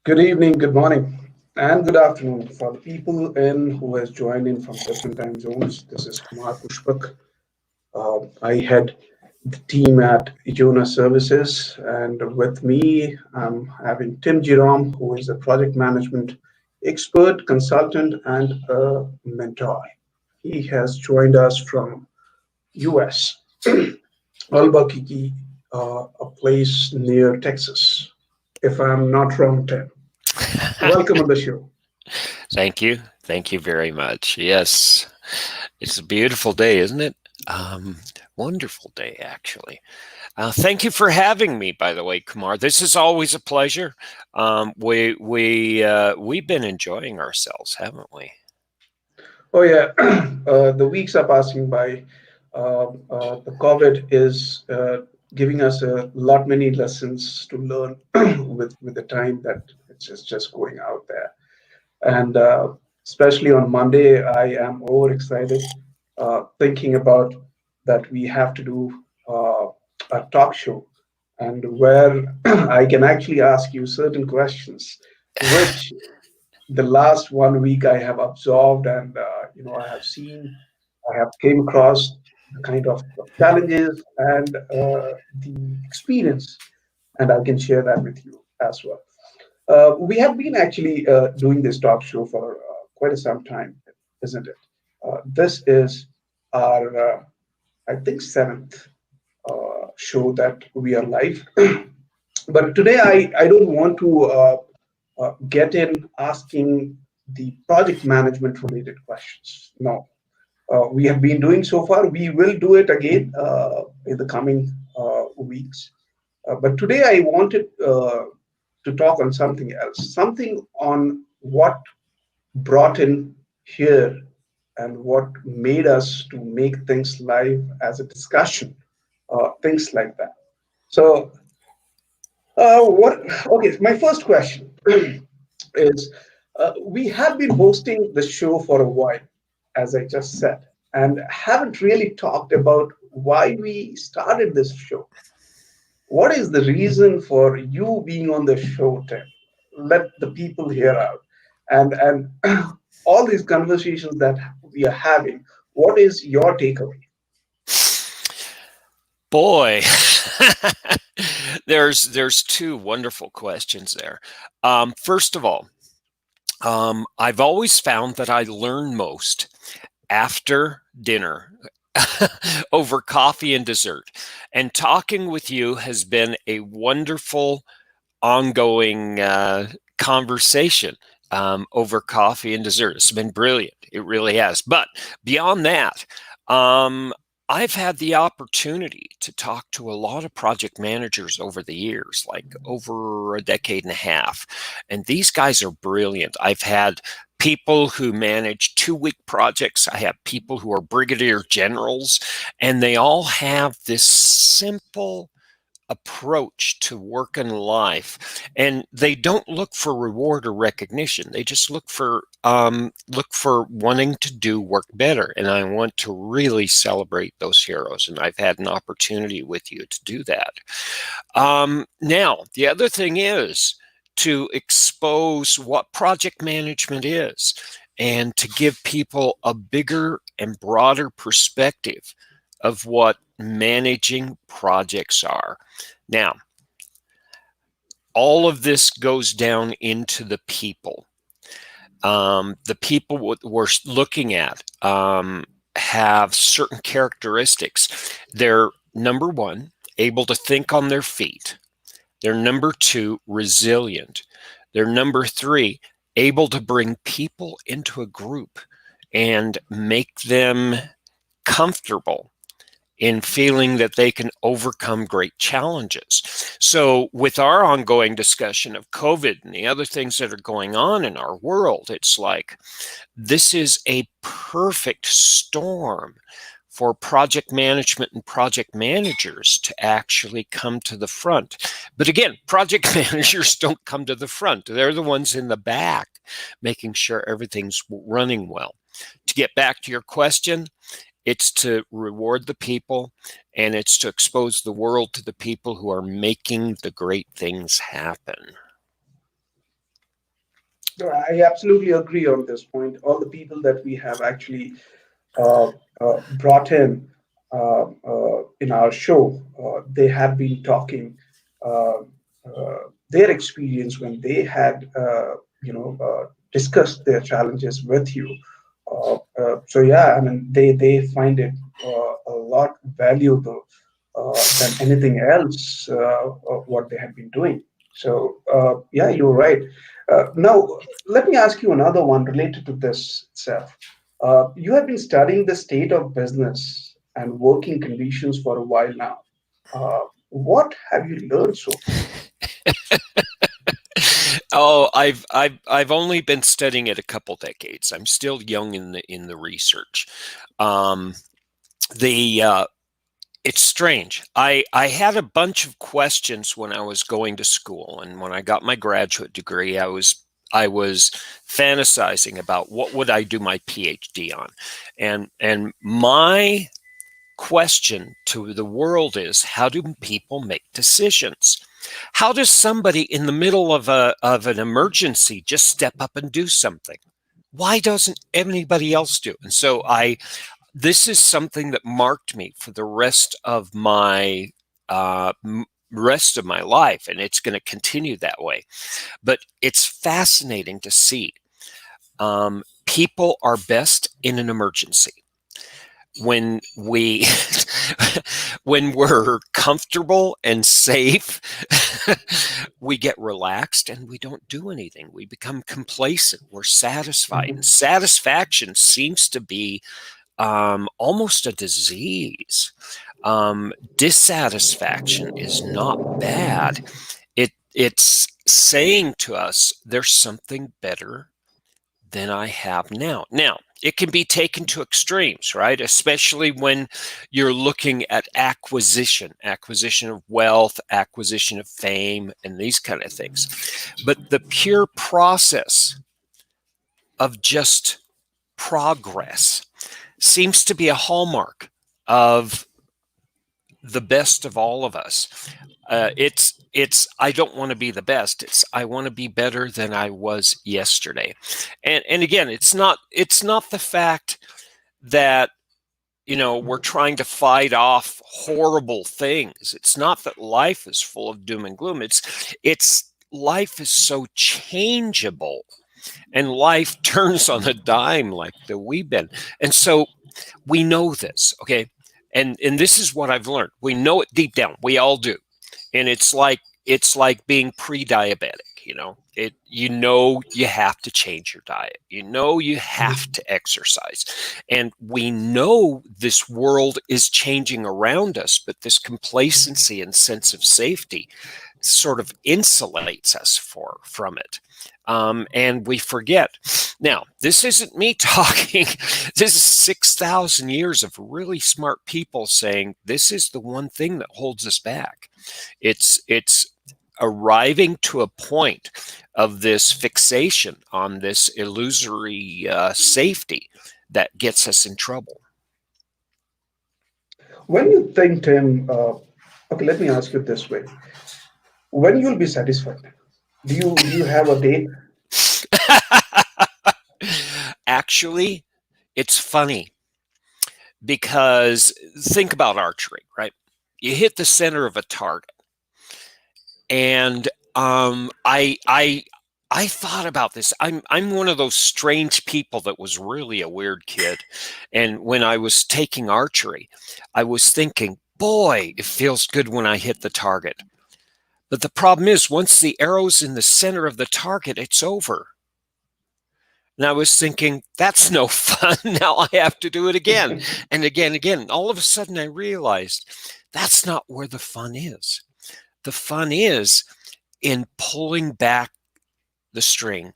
Good evening, good morning, and good afternoon for the people in who has joined in from different time zones. This is Kumar Pushpak. I head the team at Yona Services, and with me, I'm having Tim Jerome, who is a project management expert, consultant, and a mentor. He has joined us from US, Albuquerque, a place near Texas. If I'm not wrong, Tim. Welcome on the show. Thank you. Thank you very much. Yes, it's a beautiful day, isn't it? Um, Wonderful day, actually. Thank you for having me. By the way, Kumar, this is always a pleasure. We've been enjoying ourselves, haven't we? Oh yeah, the weeks are passing by. The COVID is giving us a lot many lessons to learn with the time that it's just going out there. And especially on Monday, I am overexcited thinking about that we have to do a talk show and where I can actually ask you certain questions, which the last 1 week I have absorbed and I have seen, I have came across the kind of challenges and the experience, and I can share that with you as well. We have been actually doing this talk show for quite some time, isn't it? This is our, I think, seventh show that we are live. But today I don't want to get in asking the project management related questions. No, we have been doing so far. We will do it again in the coming weeks. But today I wanted to talk on something else, something on what brought in here and what made us to make things live as a discussion, things like that. So, what? Okay, my first question is we have been hosting the show for a while, as I just said, and haven't really talked about why we started this show. What is the reason for you being on the show, Tim? Let the people hear out. And all these conversations that we are having, what is your takeaway? Boy, there's two wonderful questions there. First of all, I've always found that I learn most after dinner over coffee and dessert. And talking with you has been a wonderful ongoing conversation over coffee and dessert. It's been brilliant. It really has. But beyond that, um, I've had the opportunity to talk to a lot of project managers over the years, like over a decade and a half. And these guys are brilliant. I've had people who manage 2 week projects. I have people who are brigadier generals, and they all have this simple approach to work and life, and they don't look for reward or recognition. They just look for wanting to do work better, and I want to really celebrate those heroes, and I've had an opportunity with you to do that. Now the other thing is to expose what project management is and to give people a bigger and broader perspective of what managing projects are. Now, all of this goes down into the people. The people we're looking at have certain characteristics. They're number one, able to think on their feet. They're number two, resilient. They're number three, able to bring people into a group and make them comfortable in feeling that they can overcome great challenges. So, with our ongoing discussion of COVID and the other things that are going on in our world, it's like this is a perfect storm for project management and project managers to actually come to the front. But again, project managers don't come to the front. They're the ones in the back making sure everything's running well. To get back to your question, it's to reward the people, and it's to expose the world to the people who are making the great things happen. No, I absolutely agree on this point. All the people that we have actually uh, brought in our show, they have been talking uh, their experience when they had, discussed their challenges with you. So yeah, I mean, they find it a lot valuable than anything else what they have been doing. So yeah, you're right. Now, let me ask you another one related to this itself. You have been studying the state of business and working conditions for a while now. What have you learned so far? Oh, I've only been studying it a couple decades. I'm still young in the research. Um, the It's strange. I had a bunch of questions when I was going to school, and when I got my graduate degree, I was fantasizing about what would I do my PhD on, and my question to the world is, how do people make decisions? How does somebody in the middle of an emergency just step up and do something? Why doesn't anybody else do? And so I this is something that marked me for the uh, rest of my life, and it's going to continue that way. But it's fascinating to see. People are best in an emergency when we when we're comfortable and safe. We get relaxed and we don't do anything. We become complacent. We're satisfied, and Mhm. satisfaction seems to be almost a disease. Dissatisfaction is not bad. It's saying to us there's something better than I have now. Now, it can be taken to extremes, right? Especially when you're looking at acquisition of wealth, acquisition of fame, and these kind of things. But the pure process of just progress seems to be a hallmark of the best of all of us. It's I don't want to be the best. It's I want to be better than I was yesterday. And again, it's not the fact that we're trying to fight off horrible things. It's not that life is full of doom and gloom. It's life is so changeable, and life turns on a dime like the we've been. And so we know this, okay? And this is what I've learned. We know it deep down. We all do. And it's like being pre-diabetic, you have to change your diet. You have Mhm. to exercise. And we know this world is changing around us, but this complacency and sense of safety sort of insulates us from it. And we forget. Now, this isn't me talking. This is 6,000 years of really smart people saying this is the one thing that holds us back. It's arriving to a point of this fixation on this illusory safety that gets us in trouble. When you think, Tim, okay, let me ask you this way: when you'll be satisfied? Do you have a date? Actually, it's funny because think about archery, right? You hit the center of a target, and I thought about this. I'm one of those strange people that was really a weird kid, and when I was taking archery, I was thinking, boy, it feels good when I hit the target. But the problem is, once the arrow's in the center of the target, it's over. And I was thinking, that's no fun. Now I have to do it again and again, and again. All of a sudden, I realized that's not where the fun is. The fun is in pulling back the string,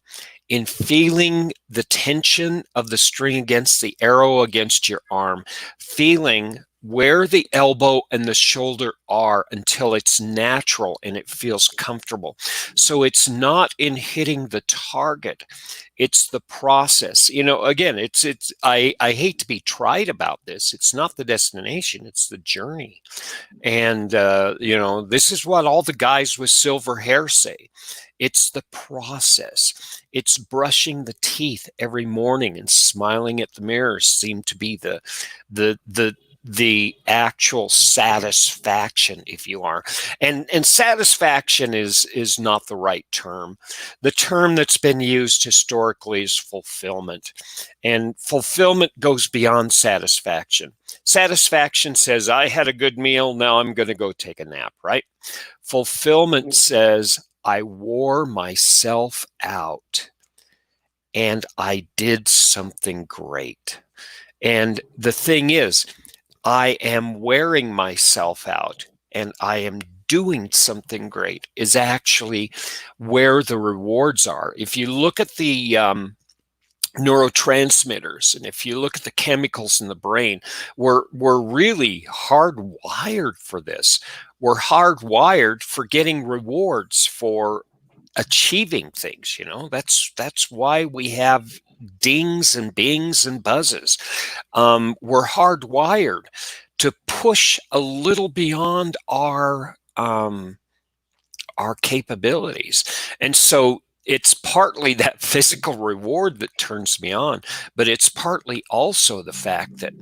in feeling the tension of the string against the arrow against your arm, feeling where the elbow and the shoulder are until it's natural and it feels comfortable. So it's not in hitting the target, it's the process. Again, I hate to be trite about this. It's not the destination, it's the journey. And this is what all the guys with silver hair say. It's the process. It's brushing the teeth every morning and smiling at the mirror seem to be the actual satisfaction, if you are. And satisfaction is not the right term. The term that's been used historically is fulfillment. And fulfillment goes beyond satisfaction. Satisfaction says, I had a good meal, now I'm going to go take a nap, right? Fulfillment says, I wore myself out and I did something great. And the thing is, I am wearing myself out and I am doing something great is actually where the rewards are. If you look at the neurotransmitters, and if you look at the chemicals in the brain, we're really hardwired for this. We're hardwired for getting rewards for achieving things. That's why we have dings and bings and buzzes. We're hardwired to push a little beyond our capabilities. And so it's partly that physical reward that turns me on, but it's partly also the fact that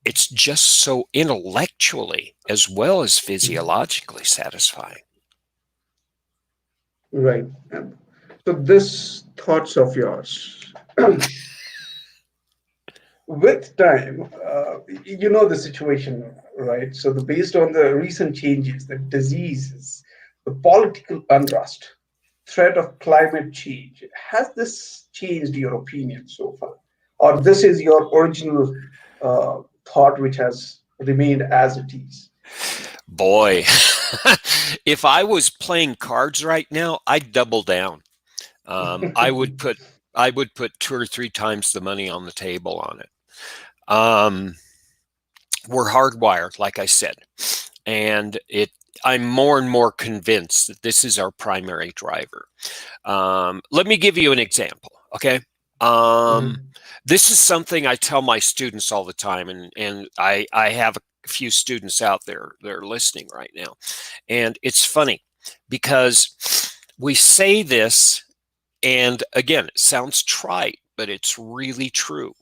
it's just so intellectually as well as physiologically satisfying. Right. So this thoughts of yours, with time, you know the situation, right? So based on the recent changes, the diseases, the political unrest, threat of climate change, has this changed your opinion so far, or this is your original thought which has remained as it is? Boy, if I was playing cards right now, I'd double down. I would put two or three times the money on the table on it. We're hardwired, like I said, and I'm more and more convinced that this is our primary driver. Let me give you an example, okay? Mhm. This is something I tell my students all the time, and I have a few students out there that are listening right now. And it's funny because we say this, and again, it sounds trite, but it's really true.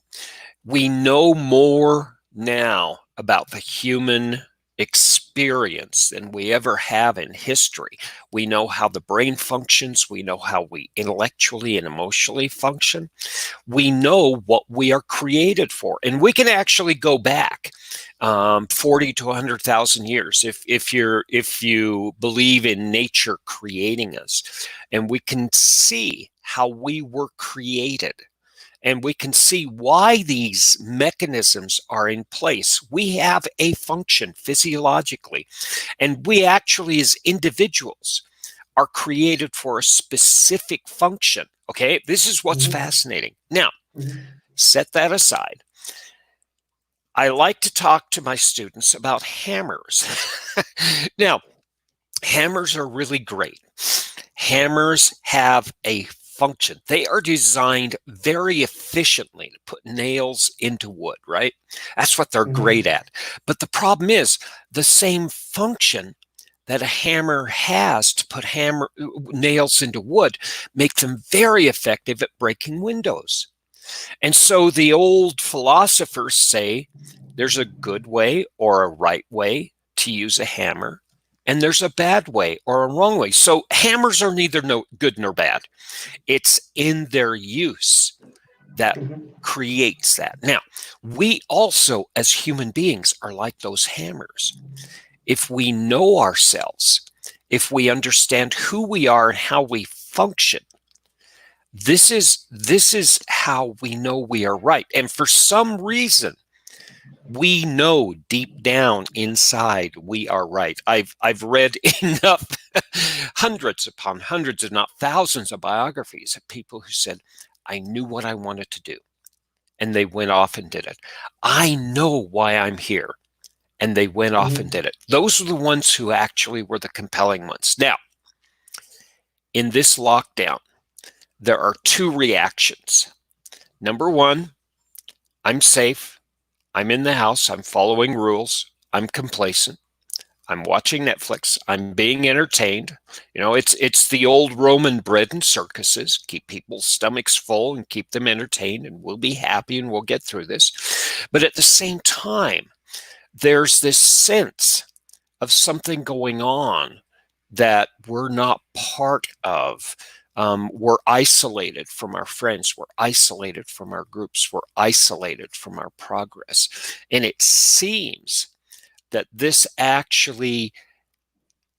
We know more now about the human experience than we ever have in history. We know how the brain functions. We know how we intellectually and emotionally function. We know what we are created for. And we can actually go back 40 to 100,000 years if you believe in nature creating us. And we can see how we were created. And we can see why these mechanisms are in place. We have a function physiologically, and we actually, as individuals, are created for a specific function. Okay, this is what's Mhm. fascinating. Now, Mhm. set that aside. I like to talk to my students about hammers. Now, hammers are really great. Hammers have a function. They are designed very efficiently to put nails into wood, right? That's what they're great Mhm. at. But the problem is the same function that a hammer has to put nails into wood make them very effective at breaking windows. And so the old philosophers say there's a good way or a right way to use a hammer, and there's a bad way or a wrong way. So hammers are neither good nor bad. It's in their use that Mhm. creates that. Now, we also, as human beings, are like those hammers. If we know ourselves, if we understand who we are and how we function, this is how we know we are right. And for some reason, we know deep down inside we are right. I've read enough hundreds upon hundreds, if not thousands, of biographies of people who said, I knew what I wanted to do. and they went off and did it. I know why I'm here, and they went off and Mhm. did it. Those are the ones who actually were the compelling ones. Now, in this lockdown, there are two reactions. Number one, I'm safe. I'm in the house. I'm following rules. I'm complacent. I'm watching Netflix. I'm being entertained. It's the old Roman bread and circuses. Keep people's stomachs full and keep them entertained, and we'll be happy and we'll get through this. But at the same time, there's this sense of something going on that we're not part of. We're isolated from our friends. We're isolated from our groups. We're isolated from our progress. And it seems that this actually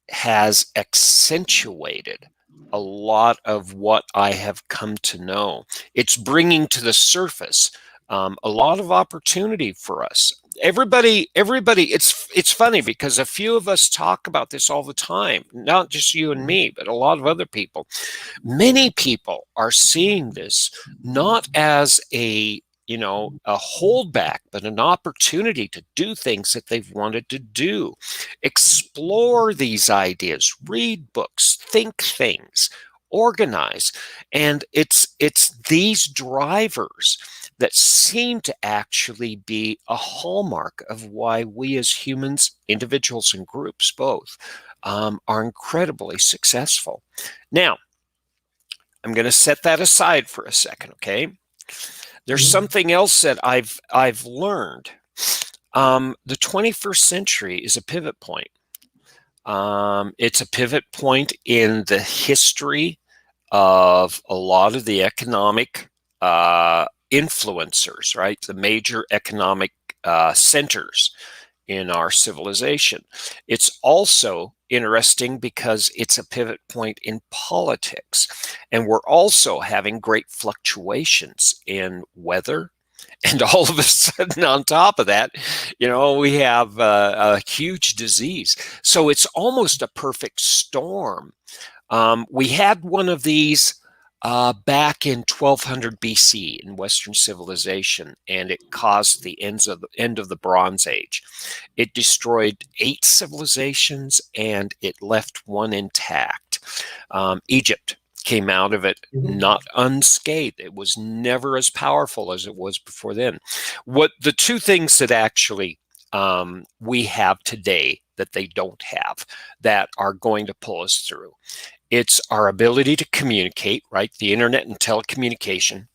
has accentuated a lot of what I have come to know. It's bringing to the surface a lot of opportunity for us. Everybody. It's funny because a few of us talk about this all the time. Not just you and me, but a lot of other people. Many people are seeing this not as a holdback, but an opportunity to do things that they've wanted to do. Explore these ideas, read books, think things, organize. And it's these drivers that seem to actually be a hallmark of why we as humans, individuals and groups both, are incredibly successful. Now, I'm going to set that aside for a second, okay? There's Mhm. something else that I've learned. The 21st century is a pivot point. It's a pivot point in the history of a lot of the economic influencers, right? The major economic centers in our civilization. It's also interesting because it's a pivot point in politics. And we're also having great fluctuations in weather. And all of a sudden, on top of that, we have a huge disease. So it's almost a perfect storm. We had one of these back in 1200 BC in Western civilization, and it caused the end of the Bronze Age. It destroyed 8 civilizations, and it left one intact. Egypt came out of it Mhm. not unscathed. It was never as powerful as it was before then. What the two things that actually we have today that they don't have that are going to pull us through, it's our ability to communicate, right? The internet and telecommunication,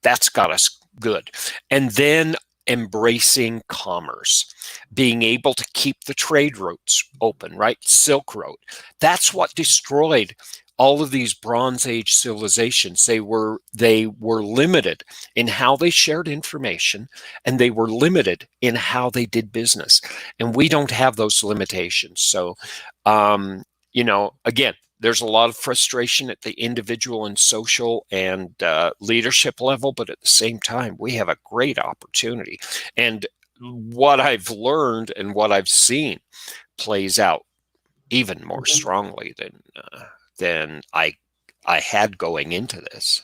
that's got us good. And then embracing commerce, being able to keep the trade routes open, right? Silk Road. That's what destroyed all of these Bronze Age civilizations. They were limited in how they shared information, and they were limited in how they did business. And we don't have those limitations. So, again, there's a lot of frustration at the individual and social and leadership level, but at the same time, we have a great opportunity. And what I've learned and what I've seen plays out even more Mhm. strongly than I had going into this.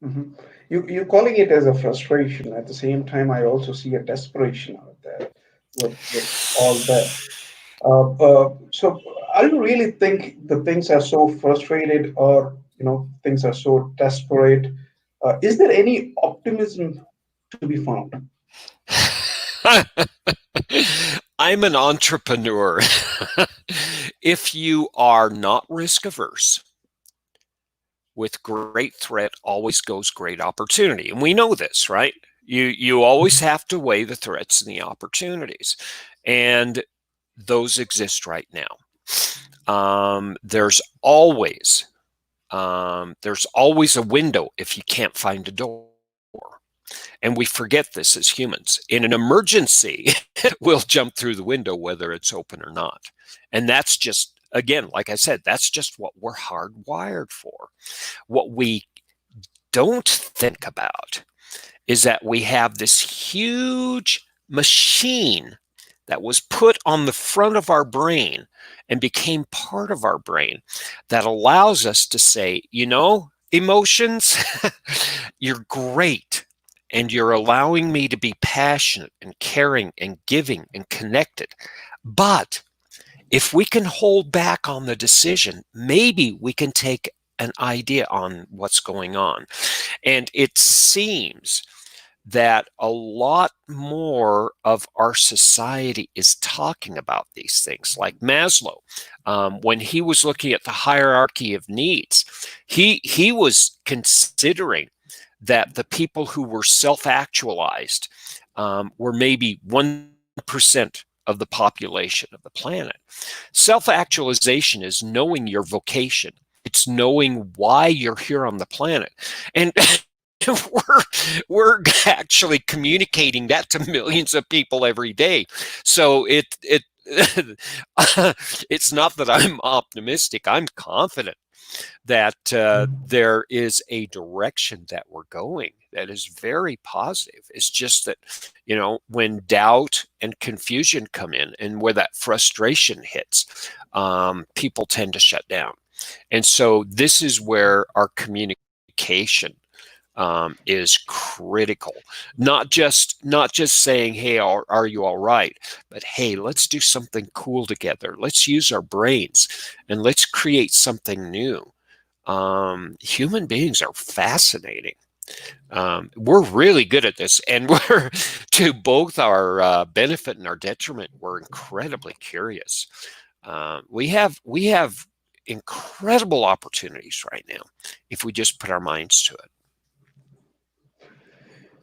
Mhm. You calling it as a frustration. At the same time, I also see a desperation out there with all that. So I don't really think the things are so frustrated or things are so desperate. Is there any optimism to be found? I'm an entrepreneur. If you are not risk averse, with great threat always goes great opportunity. And we know this, right? You always have to weigh the threats and the opportunities. And those exist right now. There's always a window if you can't find a door. And we forget this as humans. In an emergency, we'll jump through the window whether it's open or not. And that's just, again, like I said, that's just what we're hardwired for. What we don't think about is that we have this huge machine that was put on the front of our brain and became part of our brain that allows us to say, emotions, you're great. and you're allowing me to be passionate and caring and giving and connected. But if we can hold back on the decision, maybe we can take an idea on what's going on. And it seems that a lot more of our society is talking about these things. Like Maslow, when he was looking at the hierarchy of needs, he was considering that the people who were self-actualized were maybe 1% of the population of the planet. Self-actualization is knowing your vocation. It's knowing why you're here on the planet. And we're actually communicating that to millions of people every day. So it's not that I'm optimistic. I'm confident that there is a direction that we're going that is very positive. It's just that, when doubt and confusion come in and where that frustration hits, people tend to shut down. And so this is where our communication is critical. Not just saying, "Hey, are you all right?" But hey, let's do something cool together. Let's use our brains and let's create something new. Human beings are fascinating. We're really good at this, and we're to both our benefit and our detriment. We're incredibly curious. We have incredible opportunities right now if we just put our minds to it.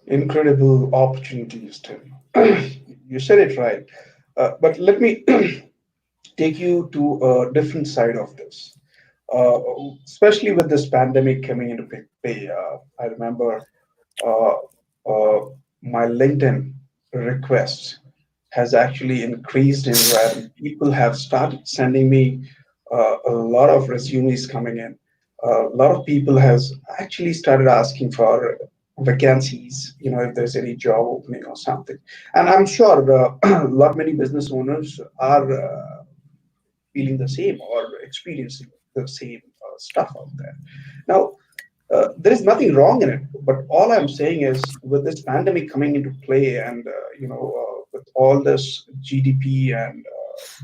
Incredible opportunities, Tim. You said it right. But let me take you to a different side of this, uh, especially with this pandemic coming into play. I remember uh, uh, my LinkedIn requests has actually increased in where people have started sending me a lot of resumes coming in. A lot of people has actually started asking for vacancies, if there's any job opening or something. And I'm sure a lot many business owners are feeling the same or experiencing the same stuff out there. Now, there is nothing wrong in it, but all I'm saying is with this pandemic coming into play and with all this GDP and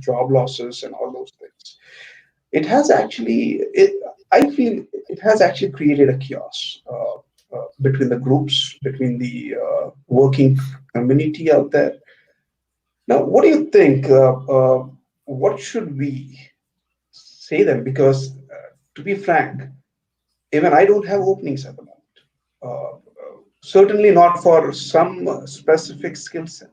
job losses and all those things, it has actually it I feel it has actually created a chaos between the groups, between the working community out there. Now, what do you think? What should we say then? Because to be frank, even I don't have openings at the moment. Certainly not for some specific skill set,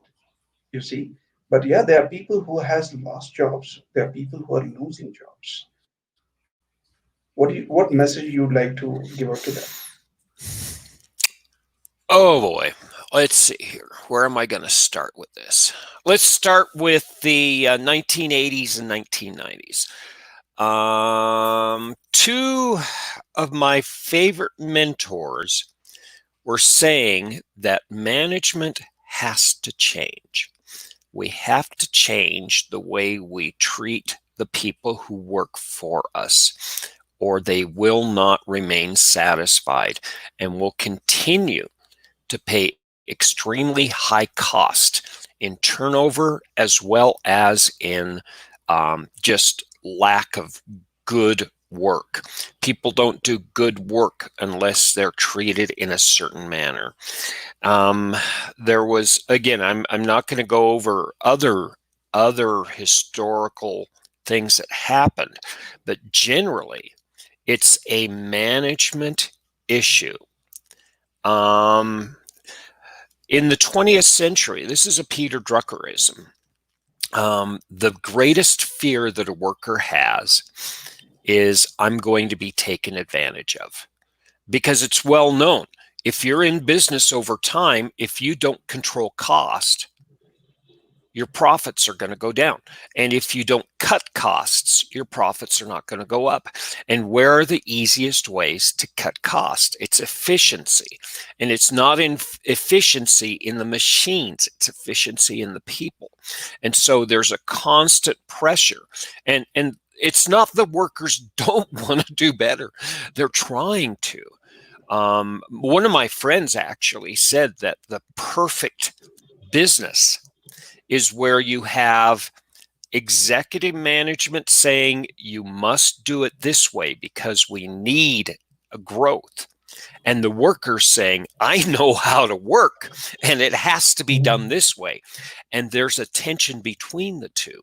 you see. But yeah, there are people who has lost jobs. There are people who are losing jobs. What message you'd like to give out to them? Oh boy. Let's see here. Where am I going to start with this? Let's start with the 1980s and 1990s. Two of my favorite mentors were saying that management has to change. We have to change the way we treat the people who work for us, or they will not remain satisfied and will continue to pay extremely high cost in turnover as well as in just lack of good work. People don't do good work unless they're treated in a certain manner. There was, again, I'm not going to go over other historical things that happened, but generally it's a management issue. In the 20th century, this is a Peter Druckerism. The greatest fear that a worker has is, I'm going to be taken advantage of. Because it's well known, if you're in business over time, if you don't control cost, your profits are going to go down. And if you don't cut costs, your profits are not going to go up. And where are the easiest ways to cut cost? It's efficiency. And it's not in efficiency in the machines, it's efficiency in the people. And so there's a constant pressure. And it's not the workers don't want to do better. They're trying to. One of my friends actually said that the perfect business is where you have executive management saying you must do it this way because we need a growth, and the workers saying, I know how to work and it has to be done this way. And there's a tension between the two.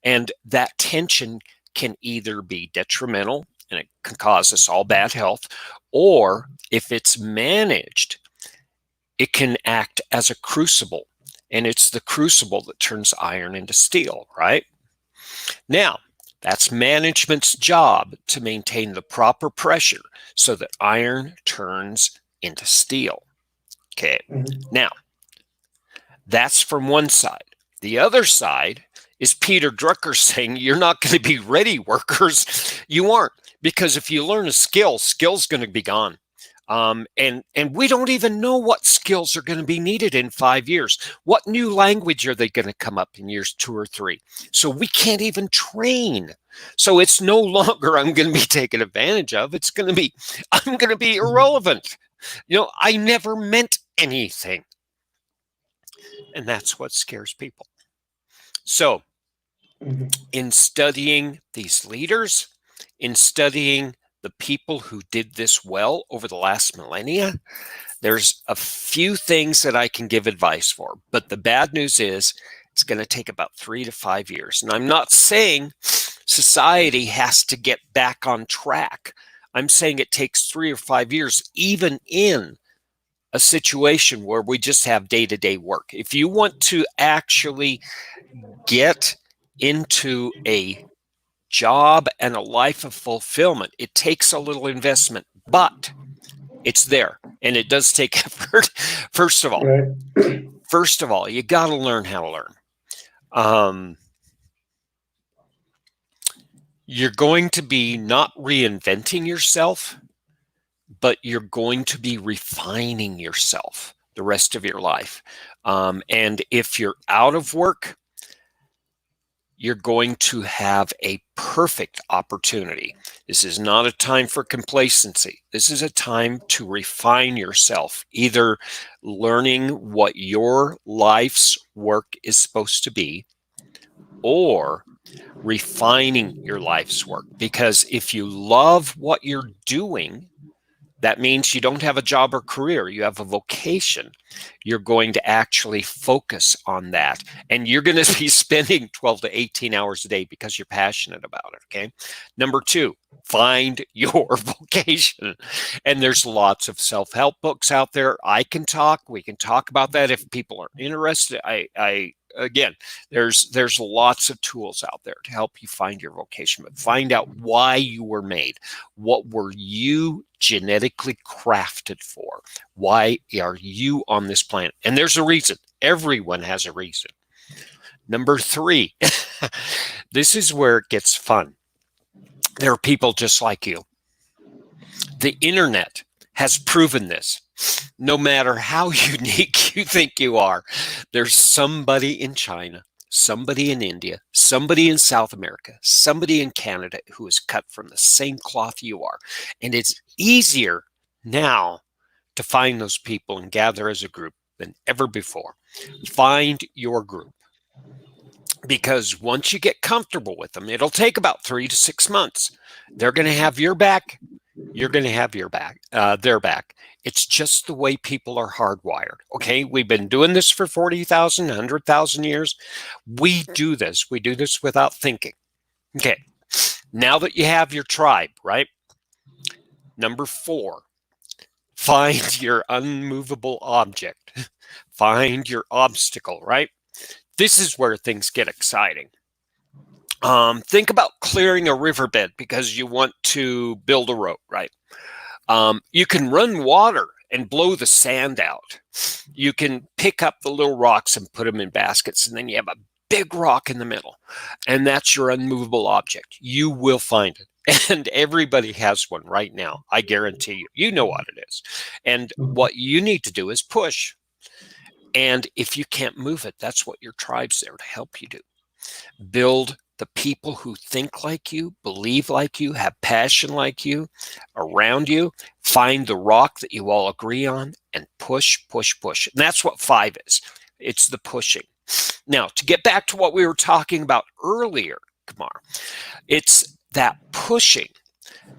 And that tension can either be detrimental and it can cause us all bad health, or if it's managed, it can act as a crucible. And it's the crucible that turns iron into steel, right? Now, that's management's job to maintain the proper pressure so that iron turns into steel. Okay, now that's from one side. The other side is Peter Drucker saying you're not going to be ready, workers. You aren't, because if you learn a skill, skill's going to be gone. And we don't even know what skills are going to be needed in 5 years. What new language are they going to come up in years 2 or 3? So we can't even train. So it's no longer I'm going to be taken advantage of. It's going to be I'm going to be irrelevant. I never meant anything. And that's what scares people. So in studying these leaders, in studying the people who did this well over the last millennia, there's a few things that I can give advice for. But the bad news is it's going to take about 3 to 5 years. And I'm not saying society has to get back on track. I'm saying it takes 3 or 5 years, even in a situation where we just have day-to-day work. If you want to actually get into a job and a life of fulfillment, it takes a little investment, but it's there, and it does take effort. First of all, you got to learn how to learn. You're going to be not reinventing yourself, but you're going to be refining yourself the rest of your life. And if you're out of work, you're going to have a perfect opportunity. This is not a time for complacency. This is a time to refine yourself, either learning what your life's work is supposed to be or refining your life's work. Because if you love what you're doing, that means you don't have a job or career. You have a vocation. You're going to actually focus on that. And you're going to be spending 12 to 18 hours a day because you're passionate about it, okay? Number 2, find your vocation. And there's lots of self-help books out there. We can talk about that if people are interested. Again, there's lots of tools out there to help you find your vocation, but find out why you were made. What were you genetically crafted for? Why are you on this planet? And there's a reason. Everyone has a reason. Number 3, this is where it gets fun. There are people just like you. The internet has proven this. No matter how unique you think you are, there's somebody in China, somebody in India, somebody in South America, somebody in Canada who is cut from the same cloth you are. And it's easier now to find those people and gather as a group than ever before. Find your group. Because once you get comfortable with them, it'll take about 3 to 6 months. They're going to have your back. You're going to have their back. It's just the way people are hardwired. Okay, we've been doing this for 40,000, 100,000 years. We do this without thinking. Okay, now that you have your tribe, right? Number 4, find your unmovable object. Find your obstacle, right? This is where things get exciting. Think about clearing a riverbed because you want to build a road, right? You can run water and blow the sand out. You can pick up the little rocks and put them in baskets, and then you have a big rock in the middle, and that's your unmovable object. You will find it, and everybody has one right now. I guarantee you. You know what it is, and what you need to do is push. And if you can't move it, that's what your tribe's there to help you do. Build the people who think like you, believe like you, have passion like you around you. Find the rock that you all agree on and push, push, push. And that's what 5 is. It's the pushing. Now, to get back to what we were talking about earlier, Kumar, it's that pushing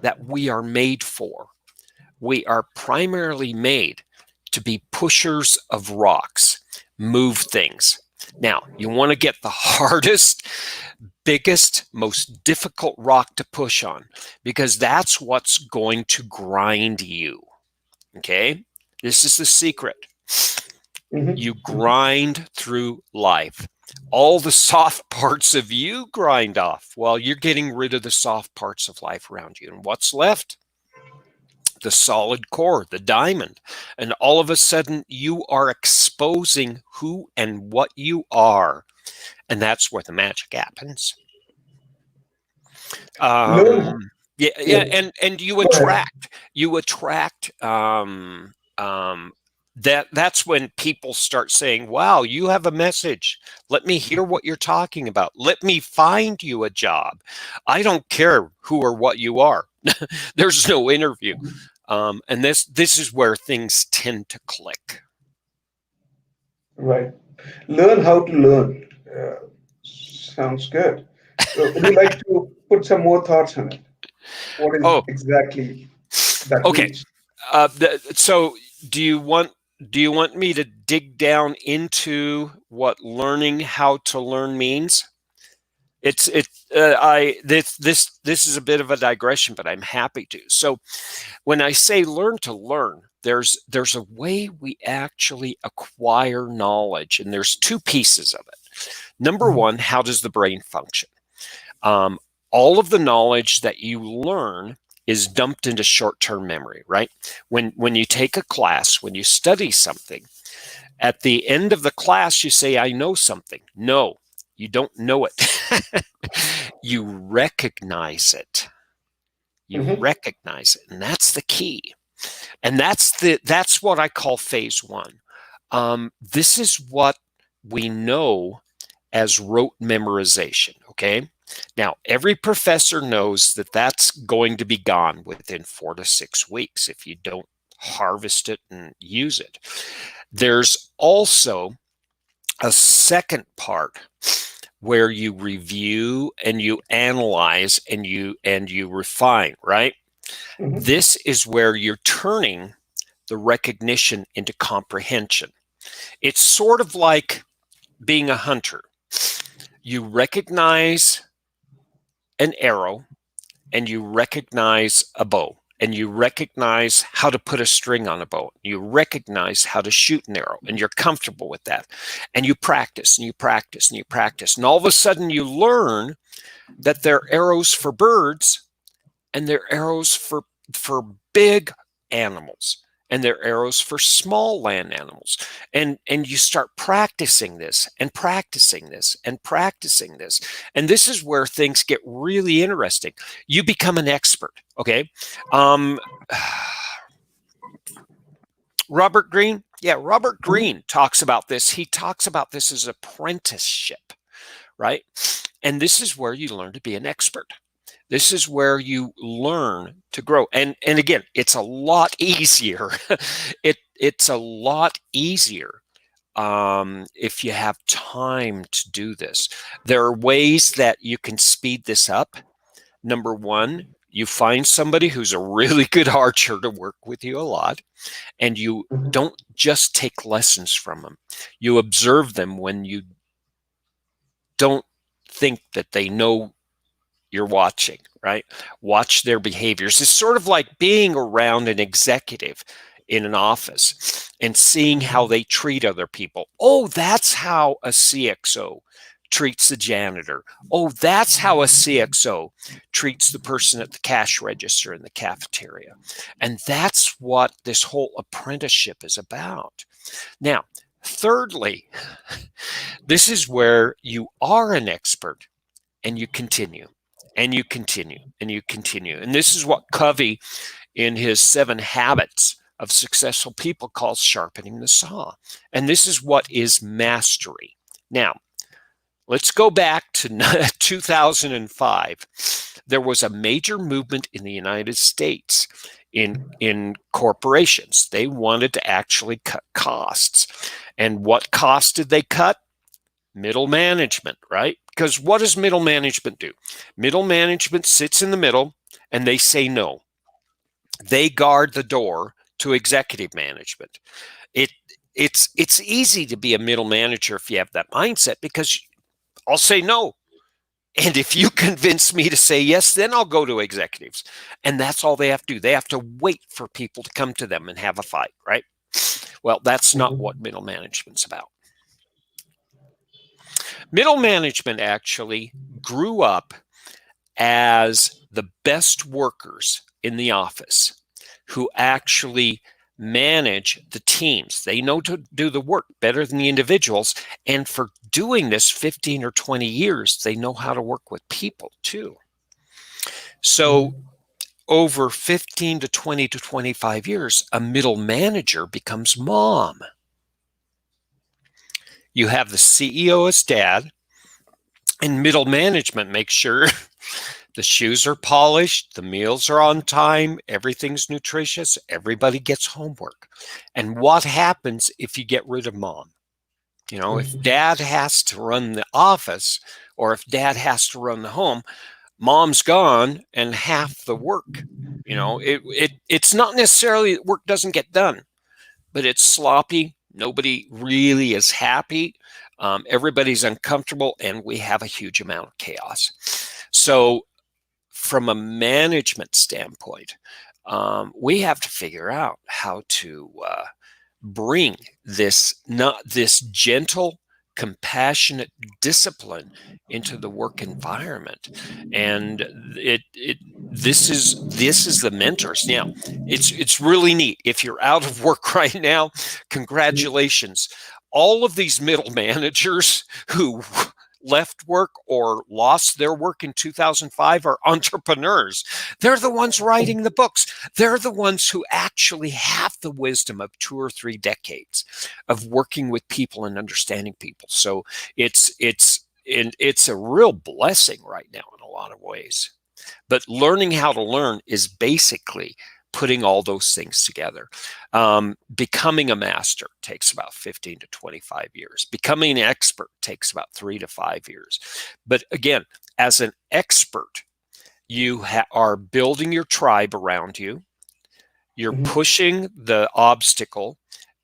that we are made for. We are primarily made to be pushers of rocks, move things. Now, you want to get the hardest, biggest, most difficult rock to push on, because that's what's going to grind you. Okay? This is the secret. You grind through life. All the soft parts of you grind off while you're getting rid of the soft parts of life around you. And what's left? The solid core, the diamond. And all of a sudden, you are exposing who and what you are. And that's where the magic happens. Learn. Yeah, and you Go ahead. attract that's when people start saying, wow, you have a message. Let me hear what you're talking about. Let me find you a job. I don't care who or what you are. There's no interview. And this is where things tend to click. Right. Learn how to learn. Sounds good. Would you like to put some more thoughts on it? What is Oh, exactly that okay. means? So do you want me to dig down into what learning how to learn means? It's it I this is a bit of a digression, but I'm happy to. So when I say learn to learn, there's a way we actually acquire knowledge, and there's 2 pieces of it. Number Mhm. one, how does the brain function? Um, all of the knowledge that you learn is dumped into short-term memory, right? When you take a class, when you study something, at the end of the class, you say, I know something. No, you don't know it. You recognize it. You Mhm. recognize it. And that's the key. And that's what I call phase 1. This is what we know as rote memorization. Okay. Now, every professor knows that that's going to be gone within 4 to 6 weeks if you don't harvest it and use it. There's also a second part where you review and you analyze and you refine, right? Mhm. This is where you're turning the recognition into comprehension. It's sort of like being a hunter. You recognize an arrow and you recognize a bow and you recognize how to put a string on a bow. You recognize how to shoot an arrow and you're comfortable with that. And you practice and you practice and you practice. And all of a sudden you learn that they're arrows for birds and they're arrows for big animals and they're arrows for small land animals, and you start practicing this and practicing this and practicing this, and this is where things get really interesting. You become an expert. Okay. um Robert Greene, yeah, Robert Mhm. Greene talks about this. He talks about this as apprenticeship, right? And this is where you learn to be an expert. This is where you learn to grow. And again, it's a lot easier. It's a lot easier if you have time to do this. There are ways that you can speed this up. Number one, you find somebody who's a really good archer to work with you a lot, and you Mhm. don't just take lessons from them. You observe them when you don't think that they know you're watching, right? Watch their behaviors. It's sort of like being around an executive in an office and seeing how they treat other people. Oh, that's how a CXO treats the janitor. Oh, that's how a CXO treats the person at the cash register in the cafeteria. And that's what this whole apprenticeship is about. Now, thirdly, this is where you are an expert and you continue and you continue and you continue. And this is what Covey, in his 7 habits of successful people, calls sharpening the saw. And this is what is mastery. Now, Let's go back to 2005. There was a major movement in the United States in corporations. They wanted to actually cut costs. And what cost did they cut? Middle management, right? Because what does middle management do? Middle management sits in the middle and they say no. They guard the door to executive management. It it's easy to be a middle manager if you have that mindset, because I'll say no. And if you convince me to say yes, then I'll go to executives. And that's all they have to do. They have to wait for people to come to them and have a fight, right? Well, that's not what middle management's about. Middle management actually grew up as the best workers in the office who actually manage the teams. They know to do the work better than the individuals. And for doing this 15 or 20 years, they know how to work with people too. So over 15 to 20 to 25 years, a middle manager becomes mom. You have the CEO as dad, and middle management makes sure the shoes are polished, the meals are on time, everything's nutritious, everybody gets homework. And what happens if you get rid of mom? You know, if dad has to run the office, or if dad has to run the home, mom's gone and half the work. You know, it's not necessarily that work doesn't get done, but it's sloppy. Nobody really is happy. Everybody's uncomfortable, and we have a huge amount of chaos. So from a management standpoint, we have to figure out how to bring this gentle, compassionate discipline into the work environment. And this is the mentors. Now, it's really neat. If you're out of work right now, congratulations. All of these middle managers who left work or lost their work in 2005 are entrepreneurs. They're the ones writing the books. They're the ones who actually have the wisdom of 2 or 3 decades of working with people and understanding people. So it's a real blessing right now in a lot of ways. But learning how to learn is basically putting all those things together. Becoming a master takes about 15 to 25 years. Becoming an expert takes about 3 to 5 years. But again, as an expert, you are building your tribe around you. You're pushing the obstacle.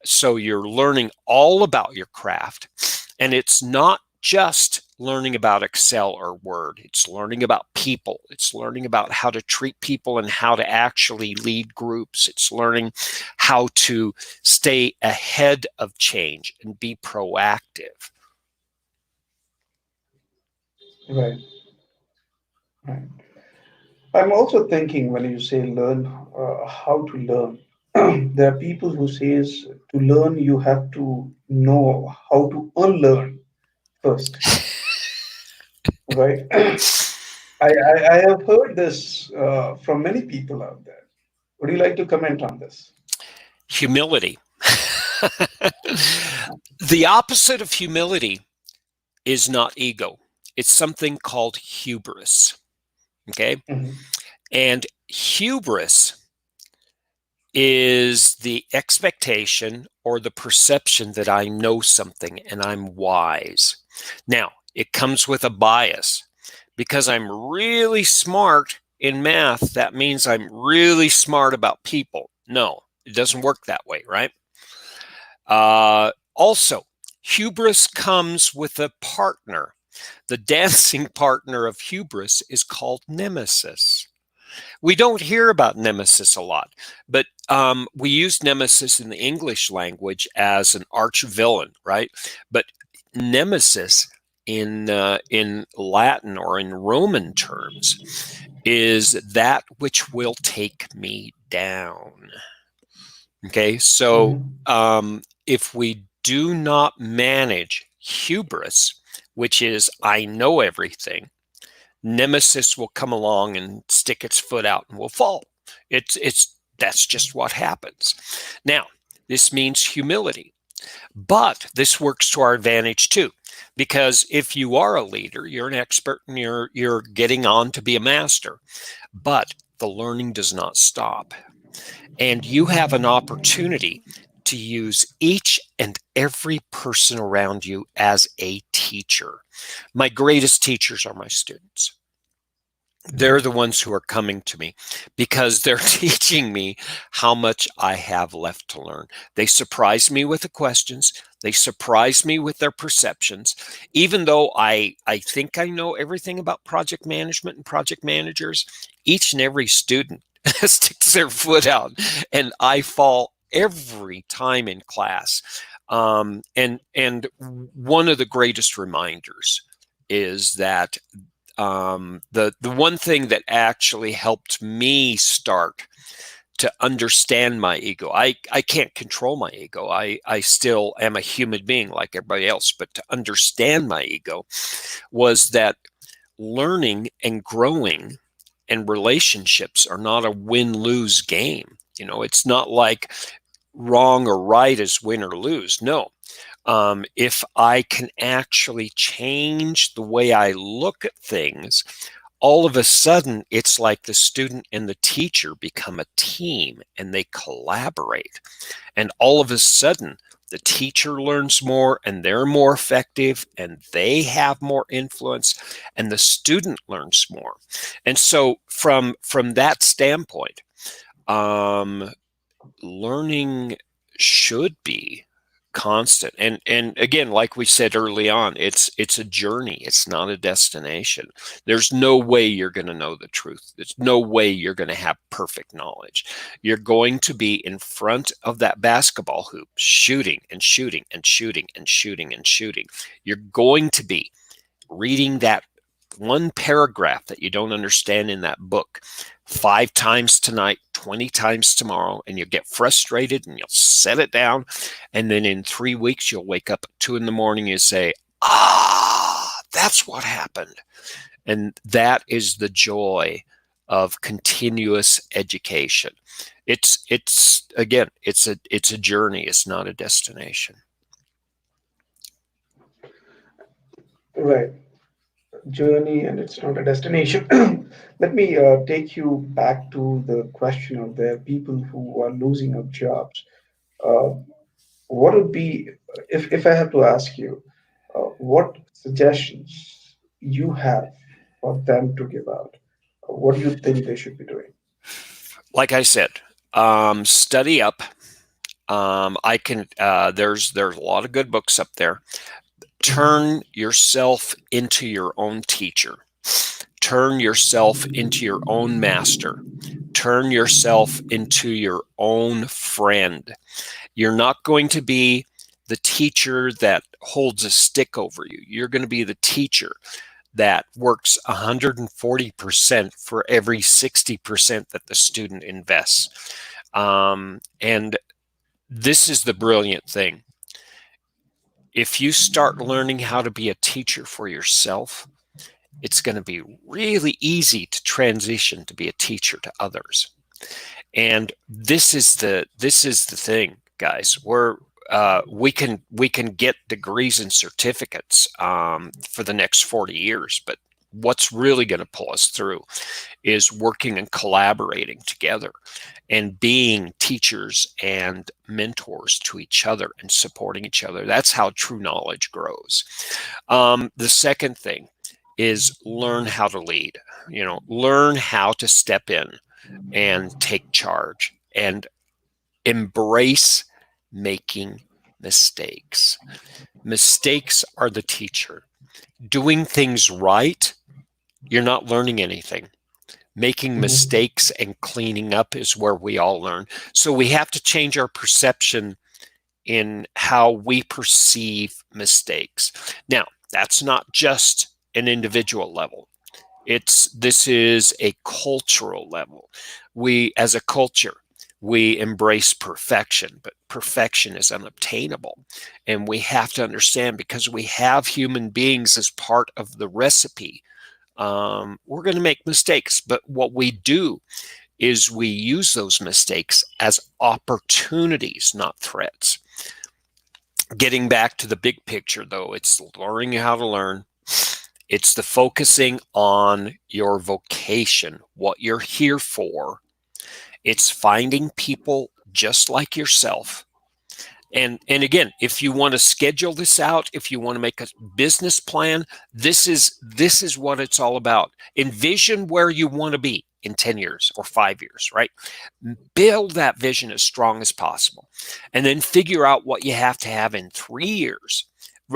So you're learning all about your craft. And it's not just learning about Excel or Word. It's learning about people. It's learning about how to treat people and how to actually lead groups. It's learning how to stay ahead of change and be proactive. Right. Right. I'm also thinking when you say learn, how to learn. There are people who says to learn you have to know how to unlearn first, right? I have heard this from many people out there. Would you like to comment on this? Humility. The opposite of humility is not ego. It's something called hubris. Okay? And hubris is the expectation or the perception that I know something and I'm wise. Now, it comes with a bias. Because I'm really smart in math, that means I'm really smart about people. No, it doesn't work that way, right? Also, hubris comes with a partner. The dancing partner of hubris is called nemesis. We don't hear about nemesis a lot, but we use nemesis in the English language as an arch villain, right? But nemesis in Latin or in Roman terms is that which will take me down. Okay, so if we do not manage hubris, which is I know everything, nemesis will come along and stick its foot out and we'll fall. That's just what happens. Now, this means humility. But this works to our advantage too, because if you are a leader, you're an expert and you're getting on to be a master, but the learning does not stop. And you have an opportunity to use each and every person around you as a teacher. My greatest teachers are my students. They're the ones who are coming to me because they're teaching me how much I have left to learn. They surprise me with the questions. They surprise me with their perceptions. Even though I think I know everything about project management and project managers, each and every student sticks their foot out and I fall every time in class. And one of the greatest reminders is that the one thing that actually helped me start to understand my ego. I can't control my ego. I still am a human being like everybody else, but to understand my ego was that learning and growing and relationships are not a win-lose game. It's not like wrong or right is win or lose. No, if I can actually change the way I look at things, all of a sudden it's like the student and the teacher become a team and they collaborate. And all of a sudden, the teacher learns more and they're more effective and they have more influence and the student learns more. And so from that standpoint, learning should be constant, and again, like we said early on, it's a journey. It's not a destination. There's no way you're going to know the truth. There's no way you're going to have perfect knowledge. You're going to be in front of that basketball hoop shooting and shooting and shooting and shooting and shooting. You're going to be reading that one paragraph that you don't understand in that book 5 times tonight, 20 times tomorrow, and you'll get frustrated and you'll set it down. And then in 3 weeks, you'll wake up at 2 in the morning and say, that's what happened. And that is the joy of continuous education. It's again, it's a journey. It's not a destination. Right. Journey and it's not a destination. Let me take you back to the question of the people who are losing of jobs. Uh, what would be, if I have to ask you, what suggestions you have for them to give out? What do you think they should be doing? Like I said, study up. I can. There's a lot of good books up there. Turn yourself into your own teacher. Turn yourself into your own master. Turn yourself into your own friend. You're not going to be the teacher that holds a stick over you. You're going to be the teacher that works 140% for every 60% that the student invests. And this is the brilliant thing. If you start learning how to be a teacher for yourself, it's going to be really easy to transition to be a teacher to others. And this is the thing, guys. We can get degrees and certificates for the next 40 years, but what's really going to pull us through is working and collaborating together and being teachers and mentors to each other and supporting each other. That's how true knowledge grows. The second thing is learn how to lead. Learn how to step in and take charge and embrace making mistakes. Mistakes are the teacher. Doing things right, you're not learning anything. Making Mhm. mistakes and cleaning up is where we all learn. So we have to change our perception in how we perceive mistakes. Now, that's not just an individual level. This is a cultural level. We, as a culture, we embrace perfection, but perfection is unobtainable. And we have to understand, because we have human beings as part of the recipe, we're going to make mistakes. But what we do is we use those mistakes as opportunities, not threats. Getting back to the big picture, though, it's learning how to learn. It's the focusing on your vocation, what you're here for. It's finding people just like yourself. And again, if you want to schedule this out, if you want to make a business plan, this is what it's all about. Envision where you want to be in 10 years or 5 years, right? Build that vision as strong as possible. And then figure out what you have to have in 3 years.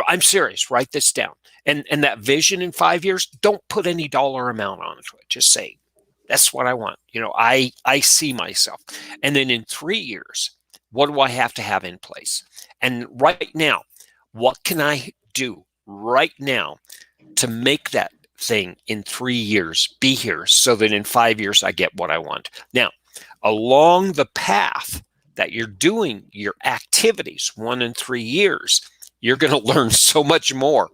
I'm serious, write this down. And that vision in 5 years, don't put any dollar amount on it. Just say, that's what I want. I see myself. And then in 3 years, what do I have to have in place? And right now, what can I do right now to make that thing in 3 years be here so that in 5 years I get what I want? Now, along the path that you're doing your activities 1 and 3 years, you're going to learn so much more.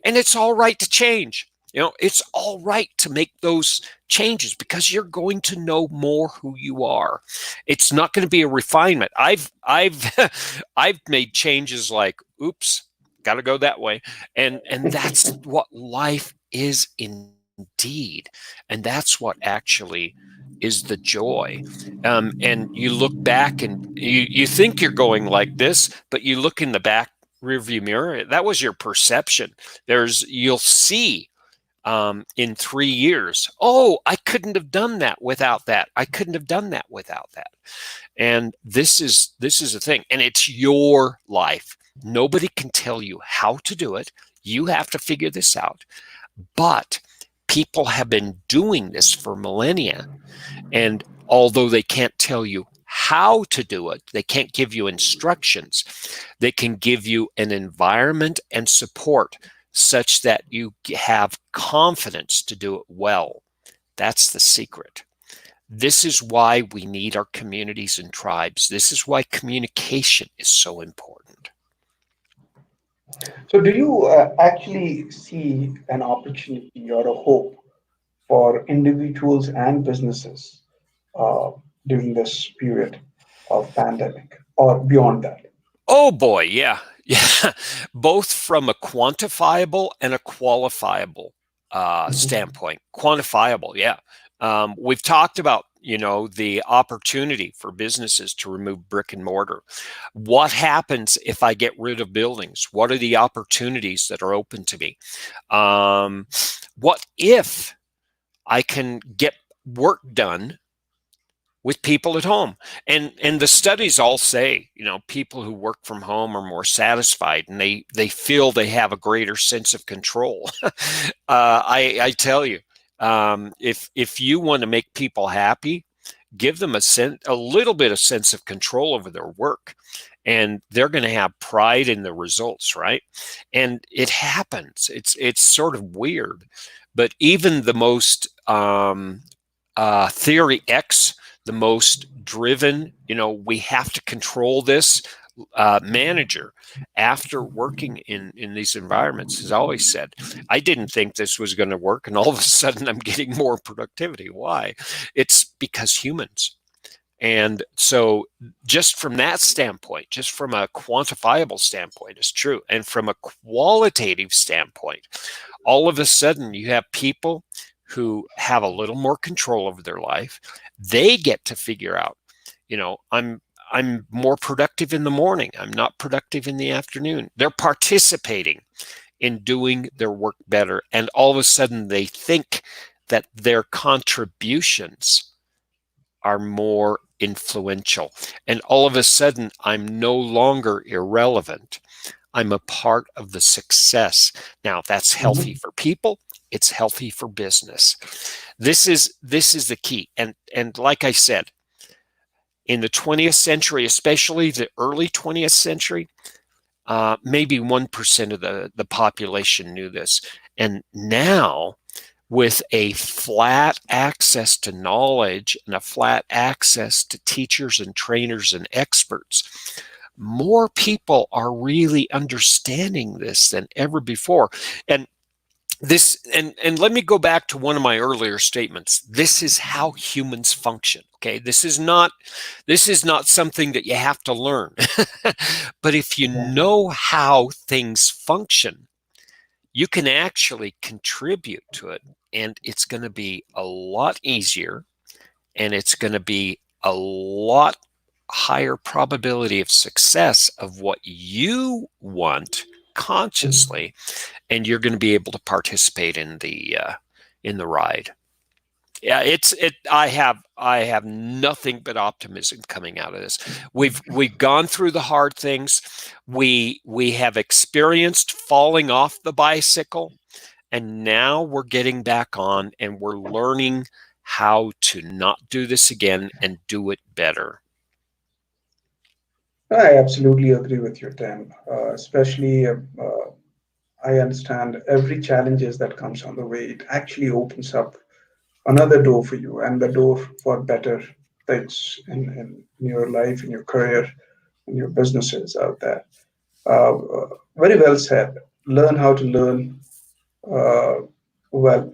And it's all right to change. It's all right to make those changes because you're going to know more who you are. It's not going to be a refinement. I've I've made changes like, oops, got to go that way, and that's what life is indeed, and that's what actually is the joy. And you look back and you think you're going like this, but you look in the back rearview mirror. That was your perception. You'll see in 3 years, oh, I couldn't have done that without that. I couldn't have done that without that. And this is a thing, and it's your life. Nobody can tell you how to do it. You have to figure this out. But people have been doing this for millennia, and although they can't tell you how to do it, they can't give you instructions. They can give you an environment and support such that you have confidence to do it well. That's the secret. This is why we need our communities and tribes. This is why communication is so important. So, do you actually see an opportunity or a hope for individuals and businesses uh, during this period of pandemic or beyond that? Oh boy, yeah. Yeah. Both from a quantifiable and a qualifiable Mhm. standpoint. Quantifiable, yeah. We've talked about, the opportunity for businesses to remove brick and mortar. What happens if I get rid of buildings? What are the opportunities that are open to me? What if I can get work done with people at home? And the studies all say, people who work from home are more satisfied, and they feel they have a greater sense of control. I tell you, if you want to make people happy, give them a little bit of sense of control over their work, and they're going to have pride in the results, right? And it happens. It's sort of weird, but even the most theory X, the most driven, we have to control this manager, after working in these environments, has always said, I didn't think this was going to work, and all of a sudden I'm getting more productivity. Why? It's because humans. And so, just from that standpoint, just from a quantifiable standpoint, it's true. And from a qualitative standpoint, all of a sudden you have people who have a little more control over their life. They get to figure out, I'm more productive in the morning. I'm not productive in the afternoon. They're participating in doing their work better. And all of a sudden they think that their contributions are more influential. And all of a sudden I'm no longer irrelevant. I'm a part of the success. Now, that's healthy Mhm. for people. It's healthy for business. This is the key. And like I said, in the 20th century, especially the early 20th century, maybe 1% of the population knew this. And now, with a flat access to knowledge and a flat access to teachers and trainers and experts, more people are really understanding this than ever before. And this, and let me go back to one of my earlier statements. This is how humans function. Okay, this is not something that you have to learn. But if you Yeah. know how things function, you can actually contribute to it, and it's going to be a lot easier, and it's going to be a lot higher probability of success of what you want Mhm. consciously, and you're going to be able to participate in the ride. Yeah, I have nothing but optimism coming out of this. We've gone through the hard things. We have experienced falling off the bicycle, and now we're getting back on, and we're learning how to not do this again and do it better. I absolutely agree with you, Tim. Especially, I understand every challenges that comes on the way. It actually opens up another door for you, and the door for better things in your life, in your career, in your businesses out there. Very well said. Learn how to learn uh, well.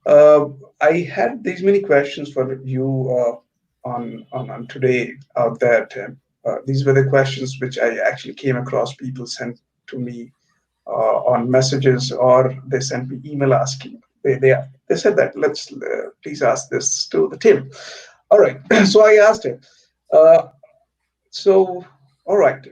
Uh, I had these many questions for you on today out there, Tim. These were the questions which I actually came across. People sent to me on messages, or they sent me email asking. They said that let's please ask this to the Tim. All right. So I asked him. Uh, so all right,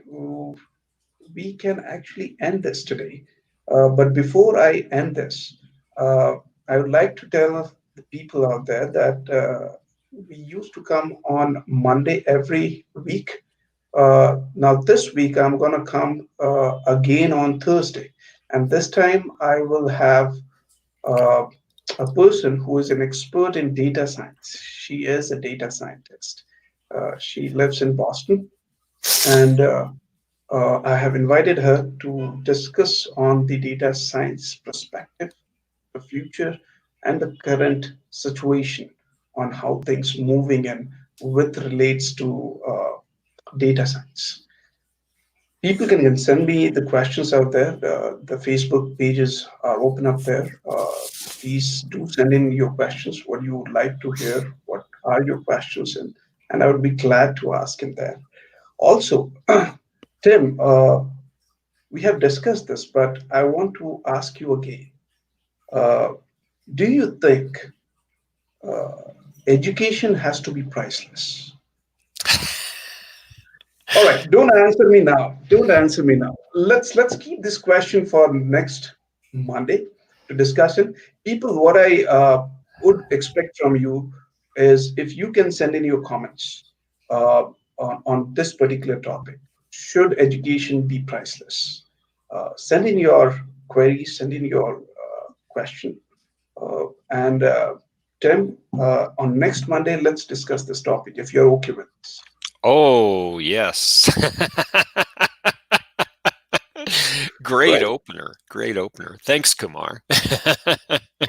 we can actually end this today. But before I end this, I would like to tell the people out there that we used to come on Monday every week. Now, this week, I'm going to come again on Thursday. And this time, I will have uh, a person who is an expert in data science. She is a data scientist. She lives in Boston. And I have invited her to discuss on the data science perspective, the future, and the current situation on how things moving and with relates to data science. People can send me the questions out there. The Facebook pages are open up there. Please do send in your questions, what you would like to hear, what are your questions, and I would be glad to ask in there. Also, Tim, we have discussed this, but I want to ask you again. Uh, do you think uh, education has to be priceless? All right, don't answer me now. Don't answer me now. Let's keep this question for next Monday to discussion. People, what I would expect from you is if you can send in your comments uh, on this particular topic. Should education be priceless? Send in your queries, send in your question, and Tim, on next Monday, let's discuss this topic if you're okay with this. Oh, yes. Great Right. opener. Great opener. Thanks, Kumar.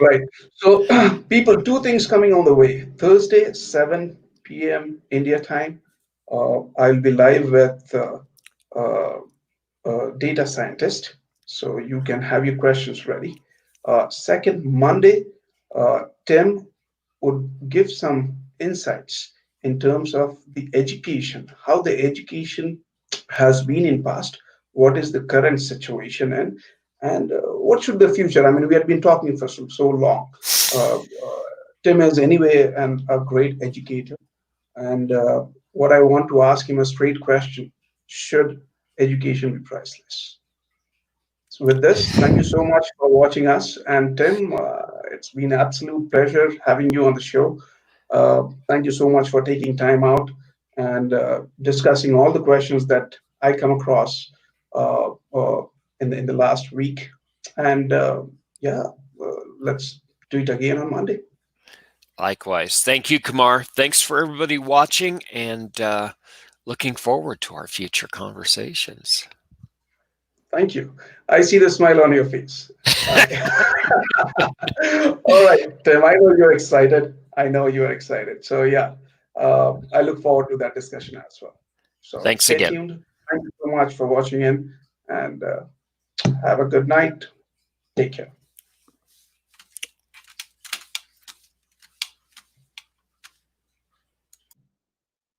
Right. So, people, two things coming on the way. Thursday, 7 p.m. India time. I'll be live with uh, data scientist, so you can have your questions ready. Second, Monday, Tim would give some insights in terms of the education, how the education has been in past, what is the current situation, and what should the future. I mean, we have been talking for so long. Tim is anyway a great educator, and what I want to ask him a straight question: should education be priceless? So, with this, thank you so much for watching us. And Tim, it's been an absolute pleasure having you on the show. Thank you so much for taking time out and discussing all the questions that I come across uh, uh, in the last week. And yeah, let's do it again on Monday. Likewise. Thank you, Kumar. Thanks for everybody watching, and looking forward to our future conversations. Thank you. I see the smile on your face. I, all right, Tim, I know you're excited. I know you're excited. So, yeah, I look forward to that discussion as well. So, Thanks stay again. tuned. Thank you so much for watching in and have a good night. Take care.